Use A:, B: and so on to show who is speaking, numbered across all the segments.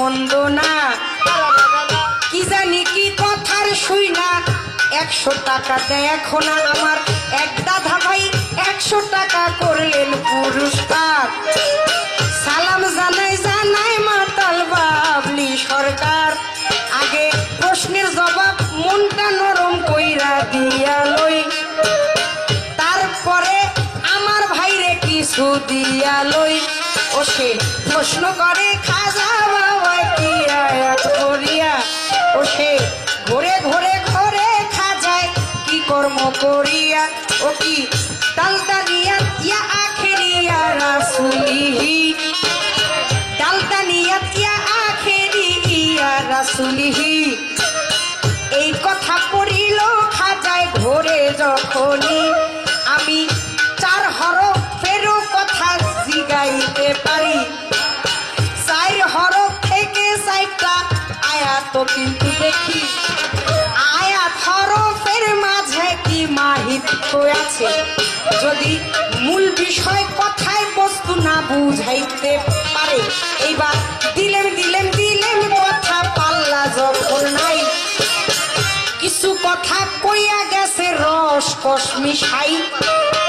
A: মন্দ না। কি জানি কি কথার শুই না 100 টাকা দেখো না আমার এক দাদা ভাই 100 টাকা করলেন পুরস্কার। সালাম জানাই জানাই মাতাল বাবলি সরকার। আগে প্রশ্নের জবাব মনটা নরম কইরা দিয়া লই, তারপরে আমার ভাইরে কিছু দিয়া লই। ও সে প্রশ্ন করে খাজা বাবা কি আয়াত করিয়া, ও সে ঘুরে ঘুরে ঘরে খাজায় কি কর্ম করিয়া। ও কি তালতানিয়াত ইয়া আখিরিয়া রাসূলিহি, তালতানিয়াত ইয়া আখিরিয়া রাসূলিহি। এই কথা পড়িল খাজায় ঘোরে যখনই, আমি 4 হরফেরও কথা জিগাইতে পারি। 4 হরফ থেকে 4টা আয়াত কিন্তু দেখি, আয়াত হরফের মাঝে কি মাহিত্য আছে। যদি মূল বিষয় কথায় বস্তু না বুঝাইতে পারে, এইবার দিলেম দিলেম দিলেম কথা পাল্লা যখন নাই। কিছু কথা কইয়া গেছে রস কস মিশাই,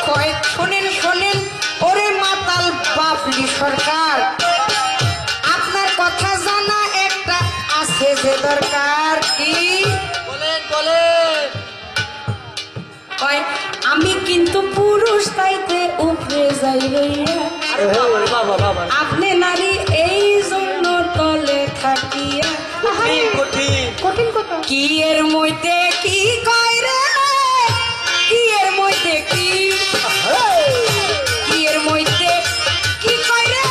A: কয়েক শোনেন শোনেন ওরে মাতাল বাবলি সরকার। আপনার কথা জানা একটা আছে যে দরকার। কি
B: বলেন বলেন।
A: কয় আমি কিন্তু পুরুষ তাইতে উপরে যাই হইয়া,
B: আরে বাবা রে বাবা বাবা,
A: আপনি নারী এই জন্য তলে থাকিয়া।
B: কঠিন কঠিন।
A: কঠিন কথা কি এর মধ্যে কি কয় রে, কি এর মধ্যে কি, কি এর মধ্যে কি কয় রে,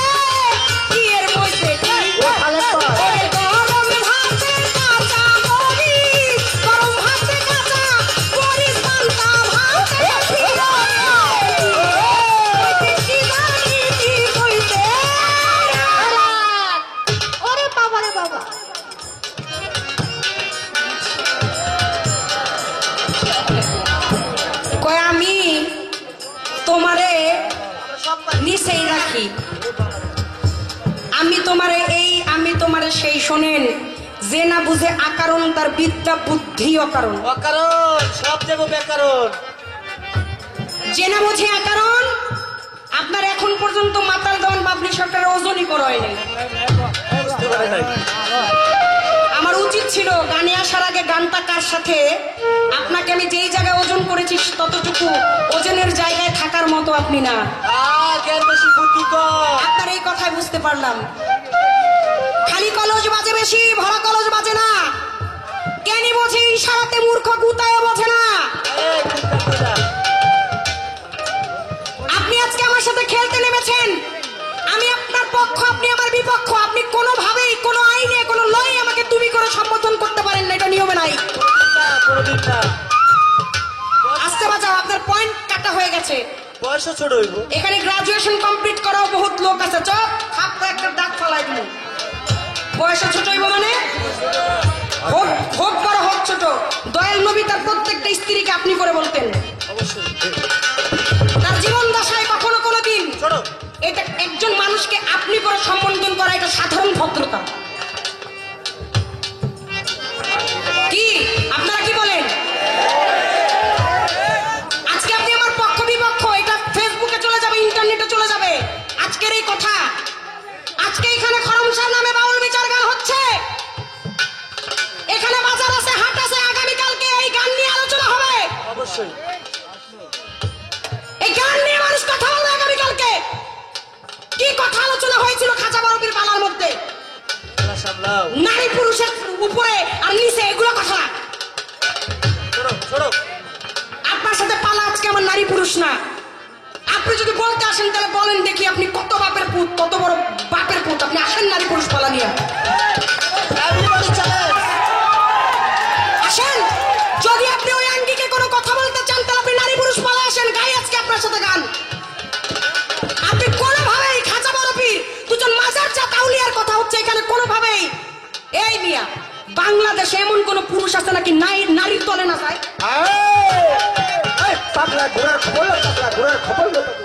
A: কি এর মধ্যে কি। ওরে গরম ভাতে কাঁচা মরিচ, গরম ভাতে কাঁচা মরিচ, পান্তা ভাতে ফিরো রে। কি জানি কি কইতে, ওরে বাবা রে বাবা। কয় আমি তোমারে নিচেই রাখি, আমি তোমারে এই, আমি তোমারে সেই। শোনেন, যে না বুঝে আকারণ তার বিদ্যা বুদ্ধি অকারণ।
B: অকারণ সব দেব ব্যাকরণ।
A: যে না বুঝে আকারণ, আপনার এখন পর্যন্ত মাতাল দেওয়ান বাবলি সরকারের ওজনই করা হয়নি।
B: বুঝতে পারে নাই।
A: আমার উচিত ছিল গানে আসার আগে গানটা কার সাথে আপনাকে আমি যেই জায়গায় ওজন করেছি ততটুকু ওজনের জায়গায় থাকার মতো আপনি না।
B: জ্ঞান বেশি বুদ্ধি কম।
A: আপনার এই কথাই বুঝতে পারলাম। খালি কলজ বাজে বেশি, ভরা কলজ বাজে না। জ্ঞানী বোঝে ইশারাতে, মূর্খ গুতায় বোঝে না।
B: এই চিন্তা করে না।
A: আপনি আজকে আমার সাথে খেলতে নেমেছেন, আমি আপনার পক্ষ, আপনি আমার বিপক্ষ। আপনি কোনোভাবেই কোনো আইনে কোনো লয়ে আমাকে তুমি করে সম্বোধন করতে পারেন না, এটা নিয়মে নাই।
B: কোনদিন না।
A: আসতে বাজাও, আপনার পয়েন্ট কাটা হয়ে গেছে।
B: বয়সও ছোট হইব।
A: এখানে গ্রাজুয়েশন কমপ্লিট করাও বহুত লোক আছে। চপ হাতটা একটা দাগ ফালাই দিন। বয়সে ছোট হইব মানে হোক হোক বড় হোক ছোট, দয়াল নবী তার প্রত্যেকটা স্ত্রীকে আপনি করে বলতেন।
B: অবশ্যই
A: তার জীবন দশায় কখনো কোনো দিন
B: ছোট।
A: এটা একজন মানুষকে আপনি করে সম্বোধন করা এটা সাধারণ ভদ্রতা। কি আপনারা কি বলেন? আজকে আপনি আমার পক্ষ বিপক্ষ, এটা ফেসবুকে চলে যাবে, ইন্টারনেটে চলে যাবে। আজকের এই কথা, আজকে এখানে খরমশাহ নামে বাউল বিচার গান হচ্ছে, এখানে বাজার আছে, হাট আছে, আগামীকালকে এই গান নিয়ে আলোচনা হবে।
B: অবশ্যই
A: এই গান নিয়ে মানুষ কথা বলবে আগামীকালকে। কি কথা আলোচনা হয়েছিল খাজা বরফির পালার মধ্যে?
B: সামলাও।
A: নারী পুরুষের উপরে আর নিচে এগুলো কথা।
B: ছোট ছোট।
A: আপনার সাথে পালা আজকে আমার নারী পুরুষ না। আপনি যদি বলতে আসেন তাহলে বলেন দেখি আপনি কত বাপের পুত, কত বড় বাপের পুত। আপনি আসেন নারী পুরুষ পালা নিয়ে আসেন। যদি আপনি ওই আঙ্গিকে কোনো কথা বলতে চান তাহলে আপনি নারী পুরুষ পালা আসেন, গাই আজকে আপনার সাথে গান। আপনি কোনোভাবেই খাজা বরফির দুজন মাজার জাত আউলিয়ার কথা হচ্ছে এখানে, কোনোভাবেই। এই মিয়া, বাংলাদেশে এমন কোন পুরুষ আছে নাকি নারীর তলে না যায়?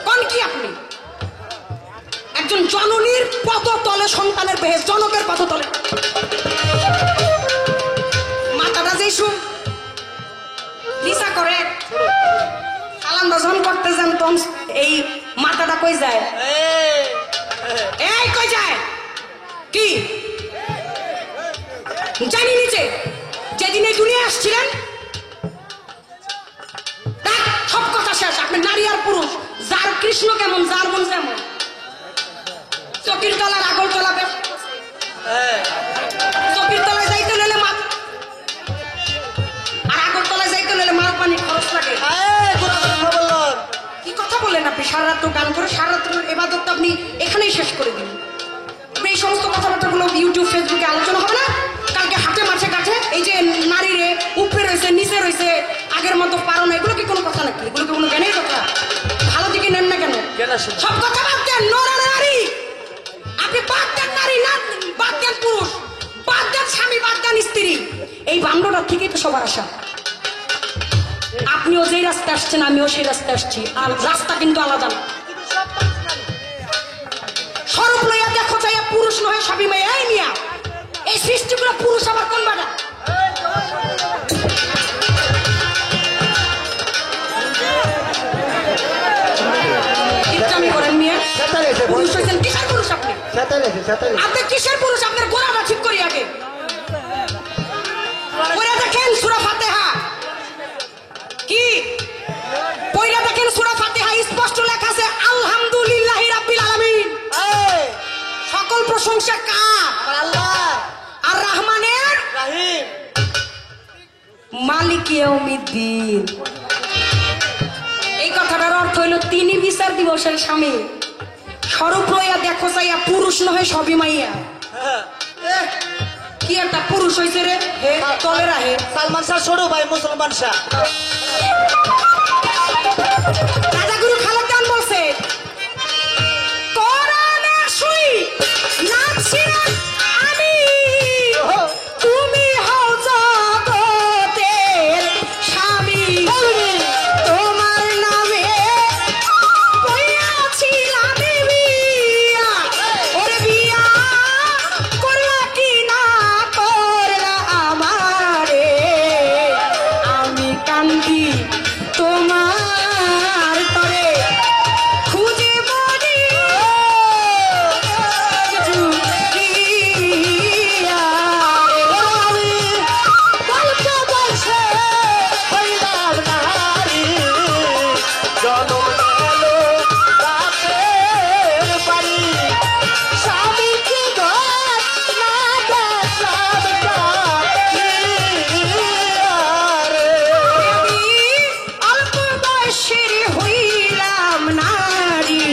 A: কোন কি আপনি একজন জননীর পদতলে সন্তানের বেহেস, জনকের পদতলে মাথাটা যেই শুন লিসা করে আলান্দা যখন করতে যান তখন এই মাথাটা কই যায়, এই কই যায় কি জানি নিচে যেদিন এই দুনিয়া আসছিলেন দেখ, সব কথা শেষ। আপনি নারী আর পুরুষ, যার কৃষ্ণ কেমন যার মন যেমন, চকির তলার আগল তলা বেশ, চকির তলায় যাইতে হলে আর আগল তলায় যাইতে হলে মাল পানি খরচ লাগে। কি কথা বলেন আপনি? সারা রাত্র গান করে সারা রাত্র এবাদত আপনি এখানেই শেষ করে দিন। এই সমস্ত কথাবার্তাগুলো ইউটিউব ফেসবুকে আলোচনা হবে না? কালকে হাটে মাঠে কাঠে এই যে নারীরে উপরে রয়েছে নিচে রয়েছে আগের মতো পারো না, এগুলো কি কোনো কথা নাকি? এগুলো কি কোনো জ্ঞানের কথা? ভালো দিকে নেন না কেন? সব কথা বাদ দেন, নর নারী আপনি বাদ দেন, নারী না বাদ দেন, পুরুষ বাদ দেন, স্বামী বাদ দেন, স্ত্রী। এই বান্ডটা থেকেই তো সবার আশা। আপনিও যেই রাস্তা আসছেন আমিও সেই রাস্তা আসছি, আর রাস্তা কিন্তু আলাদা না। স্বরূপ লইয়া দেখো চাইয়া পুরুষ নয় সবই মেয়ে। এই মিয়া, এই সৃষ্টিগুলো পুরুষ আবার কোন বাটা? ইচ্ছামি করেন মিয়া, পুরুষ হয়েছেন কিসের পুরুষ আপনি? আপনি কিসের পুরুষ? আপনার গোড়াটা ঠিক করি আগে। পড়ে দেখেন সূরা ফাতিহা, কি পড়ে দেখেন সূরা ফাতিহা, স্পষ্ট লেখা আছে আলহামদুলিল্লাহি রাব্বিল আলামিন। সকল প্রশংসা কার?
B: আল্লাহ
A: আর রহমানের
B: রাহিম
A: মালিক ইয়াউমিদ্দিন। এই কথাটার অর্থ হইল তিনি বিচার দিবসের স্বামী। স্বরূপ লইয়া দেখো চাইয়া পুরুষ নহে সবই মাইয়া। কি একটা পুরুষ হইছে রে, হে তলে রাহে।
B: সালমান শাহ ছোট ভাই মুসলমান শাহ।
A: রাজাগুরু খালেদ খান বলছে কোরআনে শুই নাচিরা আমি, তুমি হও জগতের স্বামী, তোমার নামে বইয়াছিলাম বিয়া। ওরে বিয়া করলা কি না করলা আমারে, আমি কান্দি তোমার তরে খুঁজে মরি জুটিয়া। আমি গল্প বলছে
B: হইলাম নারী, জনম গেল বাপের বাড়ি, স্বামীকে ঘর না দেখলাম রে।
A: আমি অল্প বয়সের হইলাম নারী,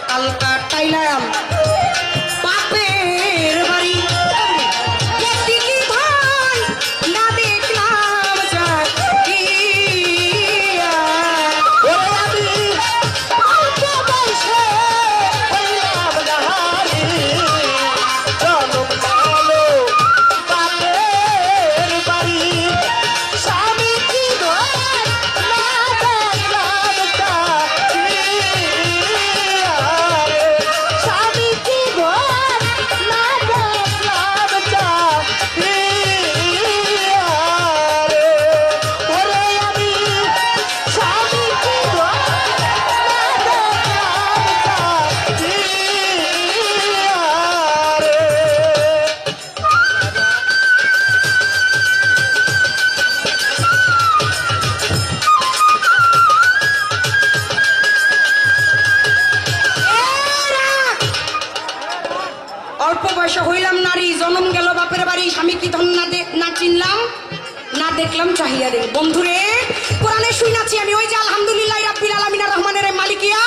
A: কালকা টাইলাম বাপের বাড়ি, একদিকে ভাই না দেখলাম জাগিয়া।
B: ওরে আমি অল্প বয়সে হইলাম নারী, জনম গেল বাপের বাড়ি, স্বামীকে ঘর না দেখলাম রে। স্বামীকে ঘর না দেখলাম রে। ওরে আমি স্বামীকে ঘর না দেখলাম রে।
A: অল্প বয়সে হইলাম নারী, জন্ম গেল বাপের বাড়ি, স্বামী কি ধন না চিনলাম না দেখলাম চাহিয়া রে। বন্ধুরে কোরআনে শুই নাছি আমি, ওই যে আলহামদুলিল্লাহ রাব্বিল আলামিন আর রহমানের মালিকিয়া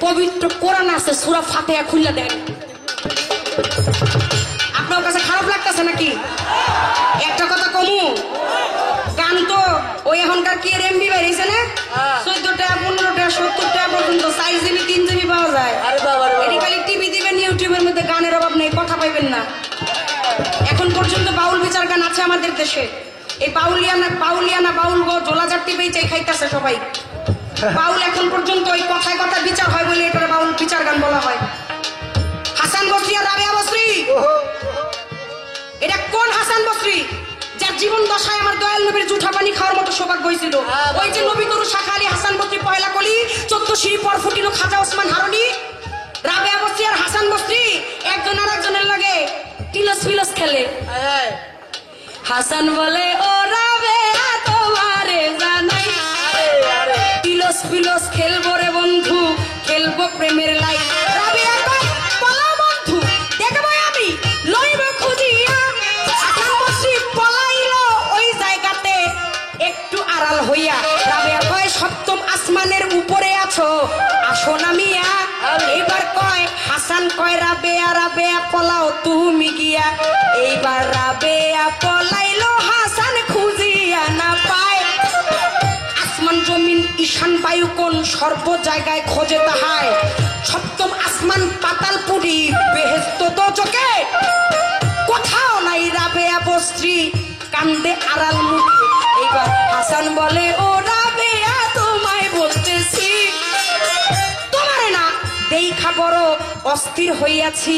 A: পবিত্র কোরআন আছে, সূরা ফাতিহা খুলে দেন। আপনার কাছে খারাপ লাগতেছে নাকি? একটা কথা কমু, গান তো ওই এখনকার কি এমবি বেরিয়েছে না, 14 টাকা 15 টাকা 70 টাকা পর্যন্ত 4 জিবি 3 জিবি পাওয়া যায়।
B: আরে বাবা রে বাবা।
A: এটি খালি টিভি দিবেন, ইউটিউবের মধ্যে গানের অভাব নেই, কথা পাইবেন না। এখন পর্যন্ত বাউল বিচার গান আছে আমাদের দেশে। এই বাউলিয়ানা বাউল গো জোলা জাতি বেচাই খাইতেছে সবাই। বাউল এখন পর্যন্ত ওই কথায় কথা বিচার হয় বলে এটা বাউল বিচার গান বলা হয়। হাসান বসরি আর রাবেয়া বসরি, এটা কোন হাসান বসরি যার জীবন দশায় আমার দয়াল নবীর জুঠা পানি খাওয়ার মতো সৌভাগ্য হয়েছিল? ওই যে নবী তরু শাখা আলী হাসান বসরি পয়লা কলি 14 সিঁড়ি পর ফুটিল খাজা ওসমান হারুনি। রাবেয়া বসরি আর হাসান বসরি একজন আর একজনের লাগে টিলস ফিলস খেলে। হাসান বলে ও রাবেয়া তোমারে জানাই, টিলস ফিলস খেলবো রে বন্ধু, খেলবো প্রেমের লাই। রাবেয়া কয় পলা বন্ধু দেখবো আমি লইব খুঁজিয়া। হাসান বসরি পলাইলো ওই জায়গাতে একটু আড়াল হইয়া। রাবেয়া কয় সপ্তম আসমানের উপরে আছো, আসো না মিয়া। এইবার কয় হাসান কয় রাবেয়া রাবেয়া পলাও তুমি গিয়া। এইবার রাবেয়া পলাইলো হাসান খুঁজিয়া না পায়। আসমান জমিন ঈশান বায়ু কোন সর্ব জায়গায় খোঁজে তাহায়। সপ্তম আসমান পাতালপুরি বেহেশত দোজকে, কোথাও নাই রাবেয়া বসরি কান্দে আড়াল মুখে। এইবার হাসান বলে ও রাবেয়া তোমায় বলতেছি, তোমারে না দেখা বড় অস্থির হইয়াছি।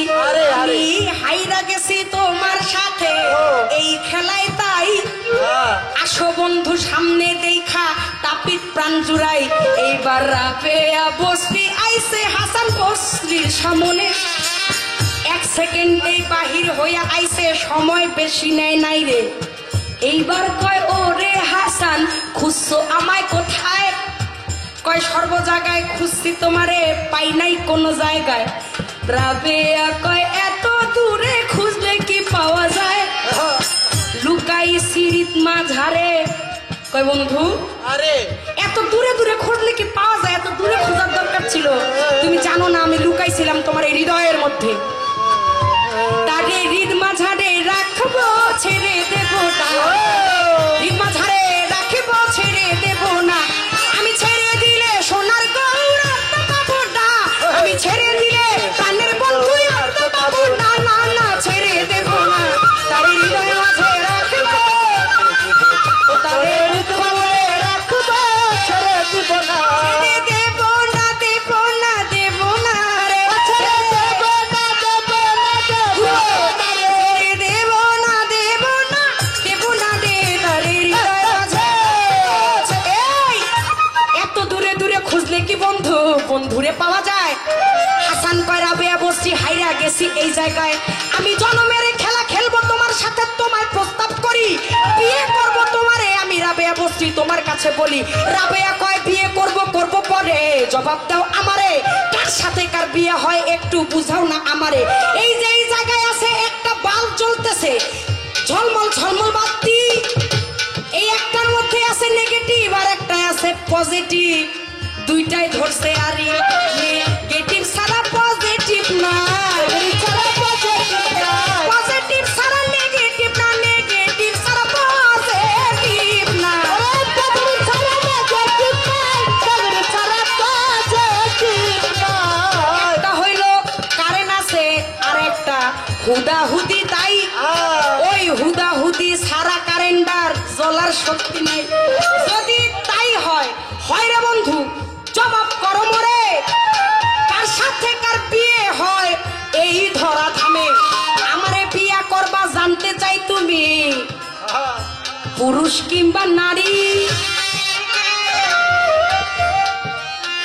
A: আমি হাইরা গেছি তোমার সাথে এই খেলায়, তাই আসো বন্ধু সামনে দেখা তাপিত প্রাণ জুড়াই। এইবার রাবেয়া বসরি আইছে হাসান বসরির সামনে, 1 সেকেন্ডেই বাহির হইয়া আইছে, সময় বেশি নেয় নাই রে। এইবার কয় ও রে হাসান খুঁজছো আমায় কোথায়? কয় সর্ব জায়গায় খুঁজছি তোমারে, পাই নাই কোনো জায়গায়। রাবেয়া কয় এত দূরে খুঁজলে কি পাওয়া যায়? লুকাই সিঁড়িত মাঝারে। কয় বন্ধু
B: আরে
A: এত দূরে দূরে খুঁজলে কি পাওয়া যায়? এত দূরে খোঁজার দরকার ছিল? তুমি জানো না আমি লুকাইছিলাম তোমার এই হৃদয়ের মধ্যে। তারে হৃদ মাঝারে রাখবো ছেড়ে দেব না, হৃদ মাঝারে রাখবো ছেড়ে দেব না। আমি ছেড়ে দিলে সোনার গৌরব পাবো না, আমি ছেড়ে দিলে প্রাণের বন্ধু পাবো না। না না ছেড়ে দেব না, তারে হৃদয় মাঝে রাখবো, ও তারে দুঃখ বলে রাখবো,
B: ছেড়ে দিব না,
A: ছেড়ে দেব না দেব না দেব না রে,
B: ছেড়ে দেব না, দেব না, দেব না রে।
A: ছেড়ে দেব না দেব না দেব না রে, তারে হৃদয় মাঝে। এই এত দূরে দূরে খুঁজলে কি বন্ধু বন্ধুরে পাওয়া যায়? হাসান কয় রাবেয়া বসরি হাইরা গেছি এই জায়গায়, আমি জনমের খেলা খেলবো তোমার সাথে, তোমায় প্রস্তাব করি বিয়ে করব তোমারে আমি রাবেয়া বসরি তোমার কাছে বলি। রাবেয়া কয় বিয়ে করব করব পরে, জবাব দাও আমারে কার সাথে কার বিয়ে হয় একটু বুঝাও না আমারে। এই যে এই জায়গায় আছে একটা বাল্ব জ্বলতেছে, ঝলমল ঝলমল বাতি, এই একটার মধ্যে আছে নেগেটিভ আর একটা আছে পজিটিভ, দুইটাই ধরছে আর নেগেটিভ ছাড়া পজিটিভ না, পজিটিভ ছাড়া নেগেটিভ না, নেগেটিভ ছাড়া পজিটিভ না। একটা হইল কারেন্ট আছে আর একটা হুদাহুদি, তাই ওই হুদাহুদি সারা কারেন্টার জ্বলার শক্তি নাই। যদি তাই হয় হয় রে বন্ধু জবাব করো মরে, কার সাথে কার বিয়ে হয় এই ধরা থামে। আমারে বিয়া করবা জানতে চাই তুমি পুরুষ কিংবা নারী?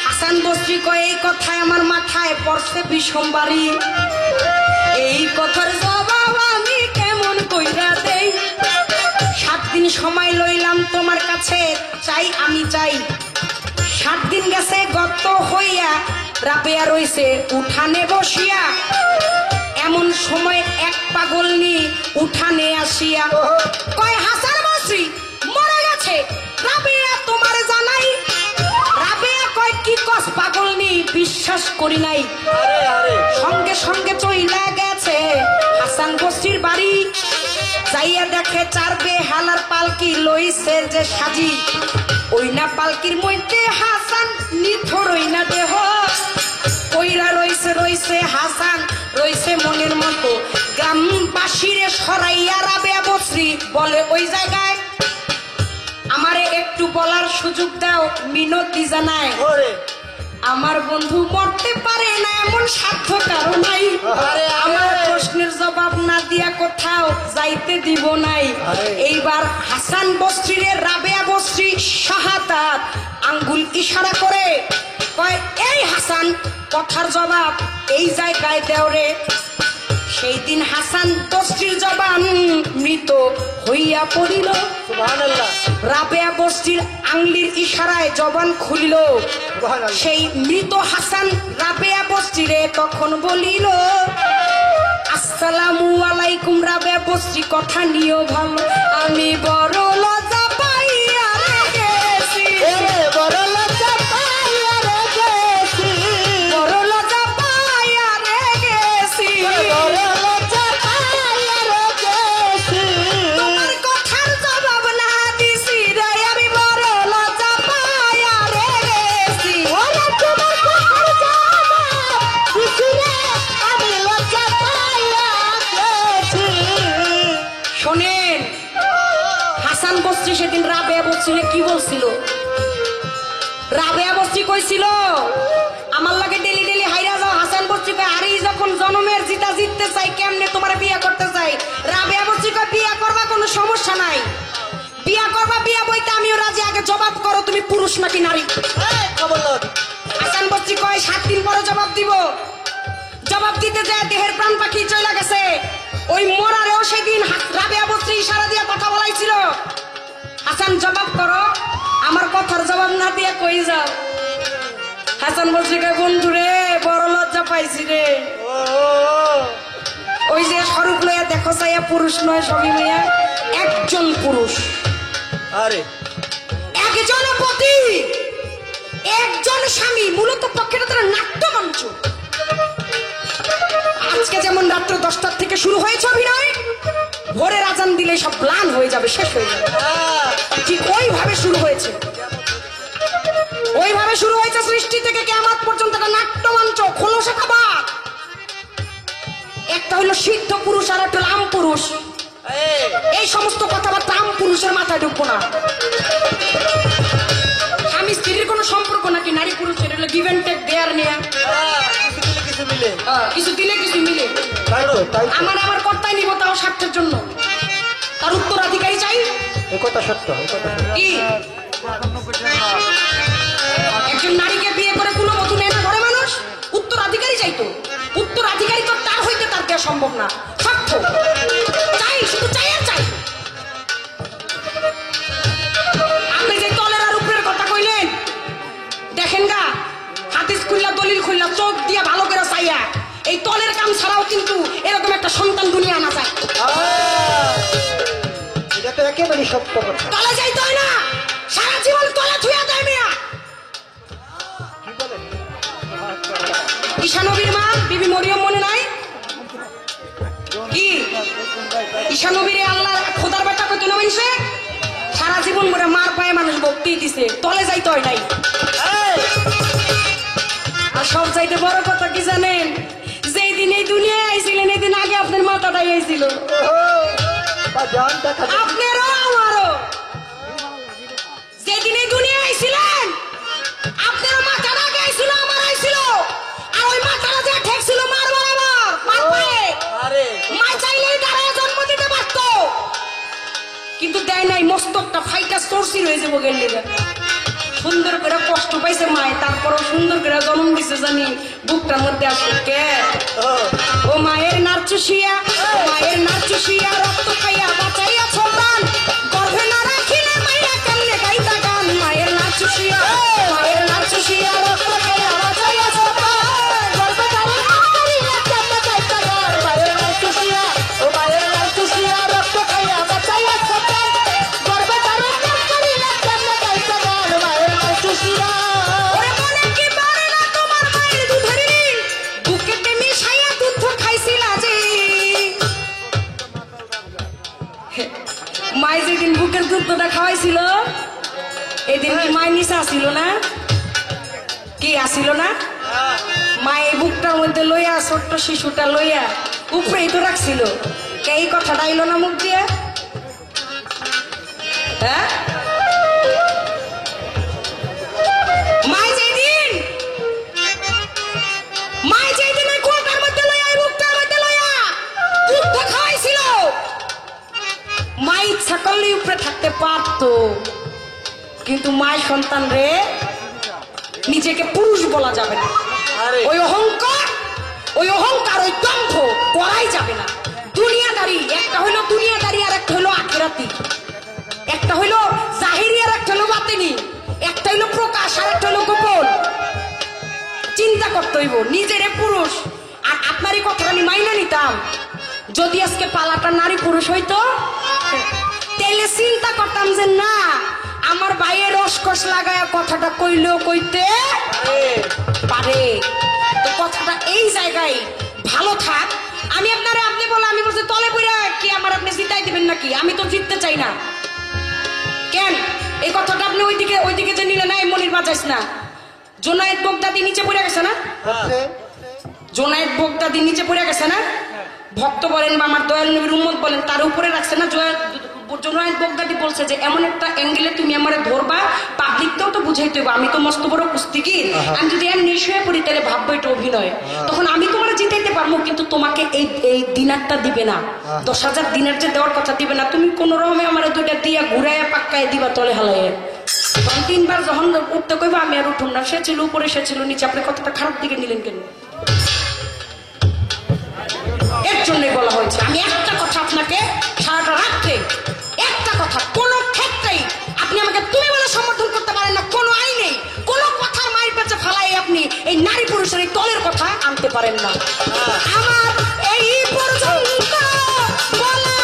A: হাসান বসরি কয় এই কথায় আমার মাথায় পড়ছে বিষমবাড়ি, এই কথার জবাব আমি কেমন কইরা দেই? 7 দিন সময় লইলাম তোমার কাছে, চাই আমি চাই। 7 দিন গেছে গত হইয়া, রাবেয়া রইছে উঠানে বসিয়া। এমন সময় এক পাগলনি উঠানে আসিয়া কয় হাসান বসরি মরে গেছে, রাবেয়া তোমার জানাই। রাবেয়া কয় কি কস পাগলনি, বিশ্বাস করি নাই। সঙ্গে সঙ্গে চইলা গেছে হাসান বসরির বাড়ি, যাইয়া দেখে 4 বেহালার পালকি লইছে যে সাজি। ওই না পালকির মধ্যে হাসান নিথর ওই না দেহ, কইরা রইছে রইছে হাসান রইছে মনের মতো। গ্রামবাসীরে সরাইয়া রাবেয়া বসরি বলে ওই জায়গায় আমারে একটু একটু বলার সুযোগ দাও, মিনতি জানায়।
B: ওরে
A: আমার বন্ধু মরতে পারে না এমন সাধ্য কারো নাই।
B: আরে,
A: আমার
B: আরে।
A: প্রশ্নের জবাব না দিয়া কোথাও যাইতে দিব নাই।
B: আরে।
A: এইবার হাসান বস্রীরে রাবেয়া বস্রী শাহাদাত আঙ্গুল ইশারা করে কয়, এই হাসান কথার জবাব এই জায়গায় দেও রে। সেই দিন হাসান বস্রীর জবান মৃত হইয়া পড়িল।
B: সুবহানাল্লাহ
A: রাবেয়া বস্তির আঙ্গুলির ইশারায় জবান খুলিল।
B: সুবহানাল্লাহ
A: সেই মৃত হাসান রাবেয়া বস্তিরে তখন বলিল, আসসালামু আলাইকুম রাবেয়া বস্তি, কথা নিও ভালো, আমি বড় লজ্জা পাইয়া গেছি,
B: ওরে বড় লজ্জা পাইয়া রে গেছি
A: বড় লজ্জা পাইয়া গেছি,
B: বড় লজ্জা পাইয়া রে গেছি
A: তোমার কথার জবাব না দিছি রে, আমি বড় লজ্জা পাইয়া গেছি।
B: ওরে তোমার কথার জবাব দিছি রে, আমি লজ্জা পাইয়া গেছি।
A: শোনেন, হাসান বস্তি সেদিন রাবেয়া বস্তিরে কি বলছিল? রাবেয়া বস্তি কইছিল, আমার লাগে ডেলি ডেলি হাইরা যাও। হাসান বস্তি কয়, আরে যখন জনমের জিতা জিততে চাই, কেমনে তোমার বিয়া করতে চাই? রাবেয়া বস্তি কয়, বিয়া করবা কোনো সমস্যা নাই, বিয়া করবা, বিয়া বইতে আমিও রাজি, আগে জবাব করো তুমি পুরুষ নাকি নারী।
B: এই কমল
A: হাসান বস্তি কয়, 7 দিন পরে জবাব দিব। জবাব দিতে যায় দেহের প্রাণ পাখি চলে গেছে। ওই মরারেও সেদিন রাবেয়া বস্তি ইশারা দিয়ে কথা বলাইছিল, হাসান জবাব করো, আমার কথার জবাব না দিয়ে কই যাও। হাসান বস্তি কয়, বন্ধু রে বড় লজ্জা পাইছি রে।
B: ও
A: ওই যে স্বরূপ লইয়া দেখো চাইয়া পুরুষ নয়, সবই মেয়া, একজন পুরুষ,
B: আরে
A: একজন পতি, একজন স্বামী, মূলত পক্ষেটা তারা নাট্যমঞ্চ। আজকে যেমন রাত্র 10টার থেকে শুরু হয়েছে অভিনয়, ভোরের আজান দিলে সব প্ল্যান হয়ে যাবে, শেষ হয়ে যাবে। ঠিক ওইভাবে শুরু হয়েছে, ওইভাবে শুরু হয়েছে সৃষ্টি থেকে কিয়ামত পর্যন্ত একটা নাট্যমঞ্চ, খোলসা কাবাব। একটা হলো সিদ্ধ পুরুষ আর একটা রাম পুরুষ।
B: এই
A: এই সমস্ত কথাবার্তা রাম পুরুষের মাথায় ঢুকবো না। স্বামী স্ত্রীর কোনো সম্পর্ক নাকি নারী পুরুষের, হলো গিভ এন্ড টেক, দেয়ার নেয়া,
B: কিছু মিলে
A: কিছু দিলে কিছু মিলে।
B: তাই তো তাই তো।
A: আমার কর্তাই নিব, তাও স্বার্থের জন্য, তার উত্তরাধিকারী চাই।
B: এ কথা সত্য এ কথা সত্য।
A: কি একজন নারীকে বিয়ে করে কোনো মতো নেয় না ঘরে মানুষ, উত্তরাধিকারী চাইতো। উত্তরাধিকারী তো তার হইতে তার দেওয়া সম্ভব না, স্বার্থ চাই, শুধু চাই আর চাই। আপনি যে তলের আর উপরের কথা কইলেন, দেখেন গা, হাদিস খুললা দলিল খুললা চোখ দিয়া ভালো করে চাইয়া, এই তলের কাম ছাড়াও কিন্তু এরকম একটা সন্তান দুনিয়া আনা যায়।
B: এটা তো একেবারে সত্য কথা।
A: তলে যাইতে হয় না, সারা জীবন তলে থুয়া দেয় মিয়া।
B: কি বলেন?
A: ঈশা নবীর মা বিবি মরিয়ম মনে নাই? কি ঈশা নবীর আল্লাহ খোদার বেটা কইতো না মানুষে? সারা জীবন ধরে মার পায়ে মানুষ ভক্তি দিছে, তলে যাইতে হয় নাই।
B: এই,
A: আর সব চাইতে বড় কথা কি জানেন? যেই দিন এই দুনিয়ায় আইছিলেন, এই দিন আগে আপনার মাথাটাই আইছিল।
B: ওহো, বা জান দেখা যায়।
A: আপনারও আমারও। যেদিন এই দুনিয়ায় আইছিলেন, আপনার মাথাটা আগে আইছিল, আমার আইছিল। আর ওই মাথাটা যে ঠেকছিল মার বরাবর, মার পায়ে।
B: আরে
A: মা চাইলেই দাঁড়ায় জন্ম দিতে পারত, কিন্তু দেয় নাই, মস্তকটা ফাইটা সরসির হয়ে যাবো গেলে। সুন্দর করে কষ্ট পাইছে মায়, তারপরও সুন্দর করে জন্ম দিছে জানি বুকটার মধ্যে আসে কে।
B: ও
A: ও মায়ের নারচুষিয়া, মায়ের নারচুষিয়া, রক্ত খাইয়া বাঁচাইয়া সন্তান, গর্ভে না রাখিলে মাইয়া কেমনে গাইতা গান। মায়ের নারচুষিয়া, মায়ের নারচুষিয়া, রক্ত খাইয়া বাঁচাইয়া সন্তান, গর্ভে না রাখিলে কেমনে গাইতা গান। মায়ের নারচুষিয়া, ও মায়ের নারচুষিয়া, রক্ত খাইয়া বাঁচাইয়া সন্তান, গর্ভে না রাখিলে কেমনে গাইতা গান। মায়ের নারচুষিয়া, ওরে মনে কি পারে না তোমার মায়ের দুধের ঋণ, বুকেতে মিশাইয়া দুধ খাইছিলা যে। মাই যেদিন বুকের দুধটা খাওয়াইছিল, এদিন কি মায় নিশা আসিল না? কি আসিল না? মা এই বুকটার মধ্যে লইয়া, ছোট্ট শিশুটা লইয়া উপরেই তো রাখছিল। কে এই কথাটা আইলো না মুখ দিয়ে? হ্যাঁ, করলে উপরে থাকতে পারতো, কিন্তু মায় সন্তান রে নিজেকে পুরুষ বলা যাবে না। ওই অহংকার ওই দম্ভ করাই যাবে না। দুনিয়াদারি একটা হইলো দুনিয়াদারি, আর একটা হইলো আখিরাতি, একটা হইলো জাহিরি আর একটা হইলো বাতিনি, একটা হইলো প্রকাশ আর একটা হইলো গোপন। চিন্তা করতে হইব নিজেরে পুরুষ। আর আপনার এই কথাটা আমি মাইনা নিতাম, যদি আজকে পালাটা নারী পুরুষ হইতো তাহলে চিন্তা করতাম যে না, আমার ভাইয়ের রসকস লাগায় কথাটা কইলেও কইতে পারে। তো কথাটা এই জায়গায় ভালো থাক। আমি আপনারা আপনি বলে আমি বলছি তলে পড়া কি আমার আপনি জিতাই দিবেন নাকি? আমি তো জিততে চাই না। কেন এই কথাটা আপনি ওইদিকে যে নিলে না, এই মনির বাজাইস না। জোনায়েদ বগদাদি নিচে পড়ে গেছে না? জোনায়েদ বগদাদি নিচে পড়ে গেছে না? ভক্ত বলেন বা আমার দয়াল নবীর উম্মত বলেন, তার উপরে রাখছে না। জোনায়েদ বগদাদি বলছে যে এমন একটা অ্যাঙ্গেলে তুমি আমারে ধরবা, পাবলিকটাও তো বুঝাইতে হবে আমি তো মস্ত বড় কুস্তিগীর। আমি যদি এর নিঃশয়ে পড়ি তাহলে ভাববো এটা অভিনয়। তখন আমি তোমার জিতাইতে পারবো, কিন্তু তোমাকে এই দিনারটা দিবে না, 10,000 দিনার যে দেওয়ার কথা দিবে না। তুমি কোন রকমে আমার দুইটা দিয়া ঘুরাইয়া পাক্কায় দিবা তলে হালাইয়ে। 3বার যখন উঠতে কইবা আমি আর উঠুন না। সে ছিল উপরে, সে ছিল নিচে। আপনি কথাটা খারাপ দিকে নিলেন কেন? এর জন্যই বলা হয়েছে। আমি একটা কথা আপনাকে সারাটা রাখতে, একটা কথা, কোন ক্ষেত্রেই আপনি আমাকে তুমি বলে সমর্থন করতে পারেন না। কোন আইনে কোন কথার মায়ের পেছে ফালাই আপনি এই নারী পুরুষের এই তলের কথা আনতে পারেন না। আমার এই পর্যন্ত বলা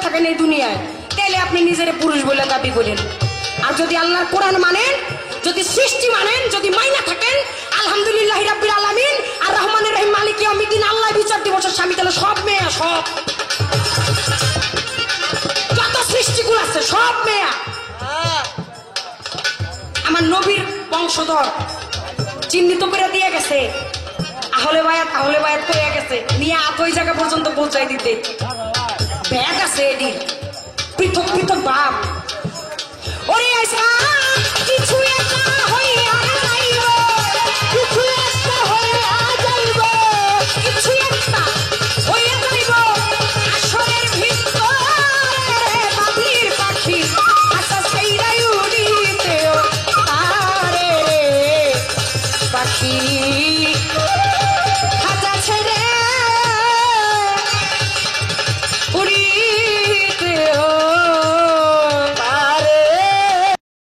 A: থাকেন এই দুনিয়ায়, তাহলে আপনি নিজের পুরুষ বলে দাবি করেন। আর যদি আল্লাহর কোরআন মানেন, যদি সৃষ্টি মানেন, যদি মাইনা থাকেন, আলহামদুলিল্লাহ রাব্বিল আলামিন আর রহমানির রহিম মালিক ইয়াউমিদ্দিন, আল্লাহ বিচার দিবসের স্বামী তাহলে সব মেয়া, সব যত সৃষ্টিগুলো আছে সব মেয়া আমার নবীর বংশধর চিহ্নিত করে দিয়ে গেছে। আহলে বায়াত হয়ে গেছে, নিয়ে ওই জায়গা পর্যন্ত পৌঁছাই দিতে ব্যাগ আছে। এটি পৃথক পৃথক ভাব।